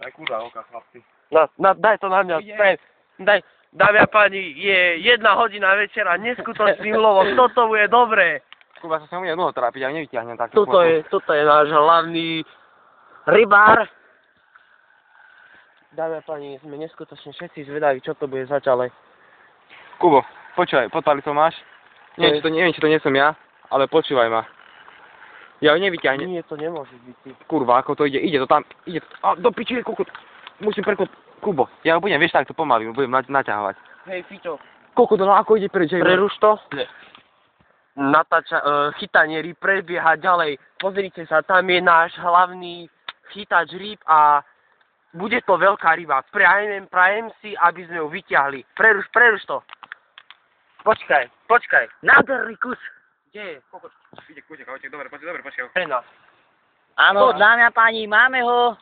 Aj kurva oka, chlapci. Daj to na mňa, daj, dámy a páni, je 1 hodina večera, neskutočný úlovok, toto bude dobré. Kuba sa bude dlho trápiť, ja nevyťahnem takto. Toto je náš hlavný rybár. Dámy a páni, sme neskutočne všetci zvedaví, čo to bude začale. Kubo, počúvaj, podpali to máš? Neviem, či to nie som ja, ale počúvaj ma. Ja ho nevyťahnem. Nie, to nemôže byť ty. Kurva, ako to ide, ide to tam, ide to. A do piči, kokot. Musím prekot. Kubo, ja ho budem, vieš, takto pomaly, budem naťahovať. Hej, Fiťo. Kokot, no ako ide preč? Preruš to. Chytanie rýb prebieha ďalej. Pozrite sa, tam je náš hlavný chytač rýb a bude to veľká ryba. Prajem si, aby sme ju vyťahli. Preruš to. Počkaj. Nádherný kus. Kde je? Kokot. Ide, dobre, počkaj. Pre nás. Áno, dámy a páni, máme ho.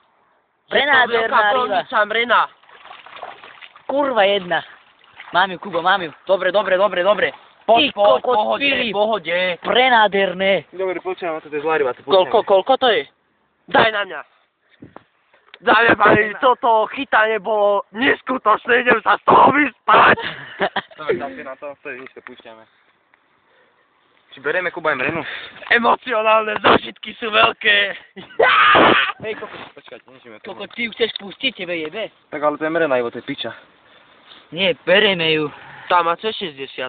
Prenádherná ryba. Mrena. Kurva jedna. Mám ju, Kubo, mám ju. Dobre. Ty kokot, Filip. Pohode. Prenádherné. Dobre, počujem, to je zlá ryba. Koľko to je? Daj na mňa. Dáme pani, toto chytanie bolo neskutočné, idem sa z toho vyspať. Dobre, dám si na to, nič to púšťame. Či berieme, Kuba, aj mrenu? Emocionálne zážitky sú veľké. Hej, kokot, počkajte, nežíme to. Kokot, ty ju chceš pustiť, tebe jebe? Tak ale to je mrena, Ivo, to je piča. Nie, bereme ju. Tá má C60.